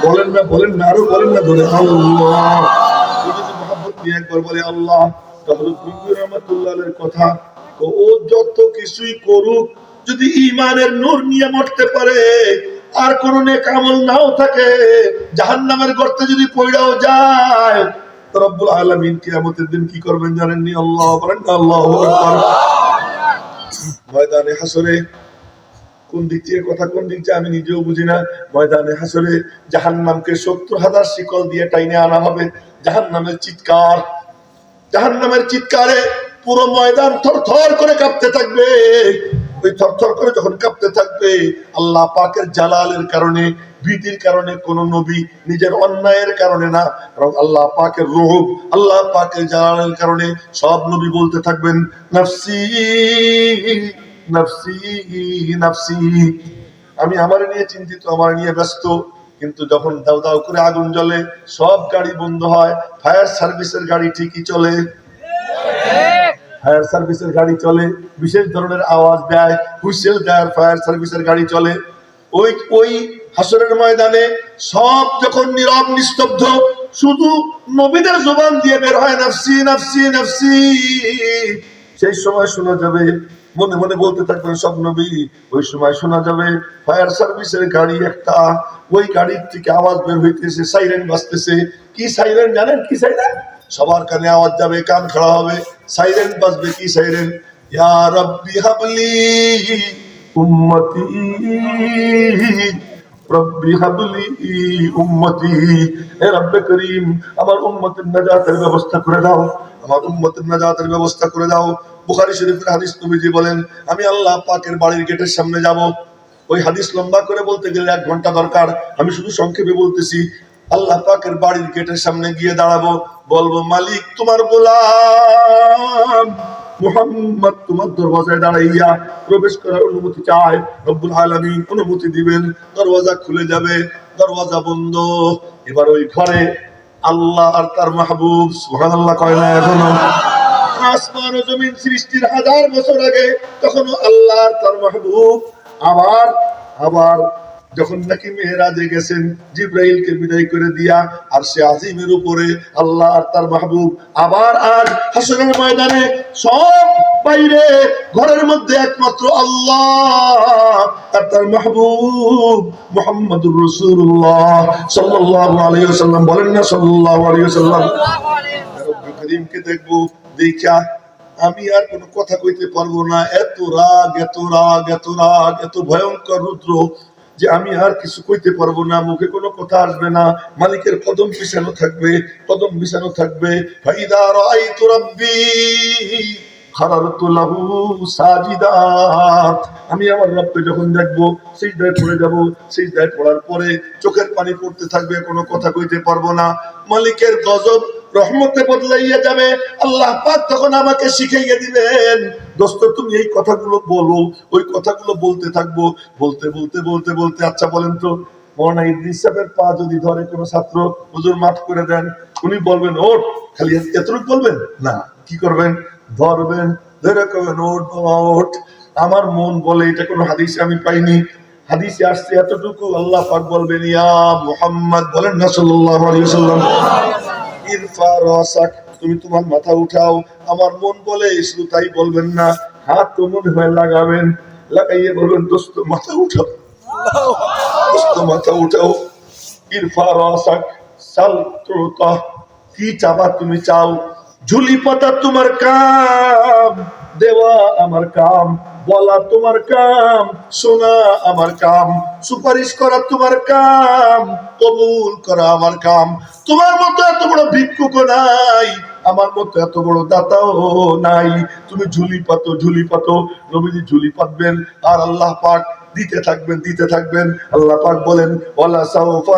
বলেন না আরো বলেন না ধরে আল্লাহ। যদি মহব্বত নিয়ে একবার বলে আল্লাহ, তাহলে রহমাতুল্লাহের কথা, ও যত কিছুই করুক, যদি ঈমানের নূর নিয়ে মরতে পারে আর কোন নেক আমল নাও থাকে, জাহান্নামের গর্তে যদি পড়াও যায়, তো রব্বুল আলামিন কিয়ামতের দিন কি করবেন জানেন নি? আল্লাহ বলেন না আল্লাহু আকবার। ময়দানে হাসরে কোন দিক থেকে কথা কোন দিক যে আমি নিজেও বুঝি না। ময়দানে হাসরে জাহান্নামকে 70,000 শিকল দিয়ে টাইনে আনা হবে। জাহান্নামের চিৎকারে পুরো ময়দান থরথর করে কাঁপতে থাকবে। ওই থরথর করে যখন কাঁপতে থাকবে, আল্লাহ পাকের জালালের কারণে, ভীতির কারণে, কোন নবী নিজের অন্যায়ের কারণে না, বরং আল্লাহ পাকের রূপ, আল্লাহ পাকের জালালের কারণে সব নবী বলতে থাকবেন নাফসি নাফসি নাফসি, আমি আমার নিয়ে চিন্তিত, আমার নিয়ে ব্যস্ত। কিন্তু যখন দাও দাও করে আগুন জ্বলে, সব গাড়ি বন্ধ হয়, ফায়ার সার্ভিসের গাড়ি ঠিকই চলে, ফায়ার সার্ভিসের গাড়ি চলে, বিশেষ ধরনের আওয়াজ দেয়, হুইসেল দেয়, ফায়ার সার্ভিসের গাড়ি চলে। ওই হাসরের ময়দানে সব যখন নীরব নিস্তব্ধ, শুধু নবীদের জবান দিয়ে বের হয় নাফসি নাফসি নাফসি, সেই সময় শোনা যাবে, মনে মনে বলতে থাকবেন সব নবী, ওই সময় শোনা যাবে ফায়ার সার্ভিসের গাড়ি একটা, ওই গাড়ির থেকে আওয়াজ বের হইতেছে, সাইরেন বাজতেছে। কি সাইরেন জানেন? কি সাইরেন? সবার কানে আওয়াজ যাবে, কান খাড়া হবে, সাইরেন বাজবে। কি সাইরেন? ইয়া রাব্বি হাবলি উম্মতি, রব্বি হাবলি উম্মতি, হে রব্বে করিম, আমার উম্মতের নাজাতের ব্যবস্থা করে দাও, আমার উম্মতের নাজাতের ব্যবস্থা করে দাও। বুখারী শরীফের হাদিস, নবীজি বলেন, আমি আল্লাহ পাকের বাড়ির গেটের সামনে যাব। ওই হাদিস লম্বা করে বলতে গেলে 1 ঘন্টা দরকার, আমি শুধু সংক্ষেপে বলতেছি। আল্লাহ পাকের বাড়ির গেটের সামনে গিয়ে দাঁড়াবো, বলবো, মালিক তোমার গোলাম মুহাম্মদ তোমার দরওয়াজায় দাঁড়াইয়া প্রবেশ করার অনুমতি চায়। রব্বুল আলামিন অনুমতি দিবেন, দরওয়াজা খুলে যাবে, দরওয়াজা বন্ধ। এবার ওই ঘরে আল্লাহ আর তার মাহবুব, সুবহানাল্লাহ কয় না এখনো? আসমান ও জমিন সৃষ্টির 1000 বছর আগে, তখনও আল্লাহ আর তার মাহবুব আবার যখন নাকি মেরাজে গেছেন, জিবরাইলকে বিদায় করে দিয়া আরশে আজিমের উপরে আল্লাহ আর তার মাহবুব আবার আজ হাসরের ময়দানে, সব বাইরে, ঘরের মধ্যে একমাত্র আল্লাহ আর তার মাহবুব মুহাম্মদুর রাসূলুল্লাহ সাল্লাল্লাহু আলাইহি ওয়াসাল্লাম। বলেন না সাল্লাল্লাহু আলাইহি ওয়াসাল্লাম। রব্বুল করিমকে দেখবো, দেখা আমি আর কোনো কথা কইতে পারবো না। এত রাগ, এত রাগ, এত রাগ, এত ভয়ঙ্কর রুদ্র যে আমি আর কিছু কইতে পারবো না, মুখে কোনো কথা আসবে না। মালিকের কদম পিছানো থাকবে, কদম পিছানো থাকবে। ফাইদা রাআইতু রাব্বি খারারতু লাহু সাজিদা, আমি আমার রবকে যখন দেখবো, সিজদায় পড়ে যাব। সিজদায় পড়ার পরে চোখের পানি পড়তে থাকবে, কোনো কথা কইতে পারবো না। মালিকের গজব রহমতে বদলাইয়া যাবে। আল্লাহ পাক তখন আমাকে শিখাইয়া দিবেন, দোস্ত তুমি এই কথাগুলো বলো। ওই কথাগুলো বলতে থাকবো, বলতে বলতে বলতে বলতে, আচ্ছা বলেন তো, মৌলানা ইদ্রিস সাহেবের পা যদি ধরে কোনো ছাত্র, হুজুর মাফ করে দেন, উনি বলবেন ওঠ, খালি এতটুকু বলবেন না, কি করবেন? ধরবেন, ধরে কবেন ওঠ বাবা ওঠ। আমার মন বলে, এটা কোনো হাদিসে আমি পাইনি, হাদিসে আসছে এতটুকু, আল্লাহ পাক বলবেন ইয়া মুহাম্মদ, বলেন না সাল্লাল্লাহু আলাইহি ওয়াসাল্লাম, ইরফা রাসাক, তুমি তোমার মাথা উঠাও। আমার মন বলে শুধু তাই বলবেন না, হাত তো মনে হয় লাগাবেন, লাগাইয়ে বলবেন দোস্ত মাথা উঠাও, দোস্ত মাথা উঠাও। ইরফা রাসাক সাল তুতা, কি চাবা তুমি চাও। ঝুলি পাতা তোমার কাম, দেওয়া আমার কাম, বলা তোমার কাম, শোনা আমার কাম, সুপারিশ করা তোমার কাম, কবুল করা আমার কাম। তোমার মতো এত বড় ভিক্ষুক নাই, আমার মতো এত বড় দাতাও নাই। তুমি ঝুলি পাতো, ঝুলি পাতো। নবীজি ঝুলি পাতবেন আর আল্লাহ পাক দিতে থাকবেন, দিতে থাকবেন। আল্লাহ পাক বলেন ওয়ালা সাউফা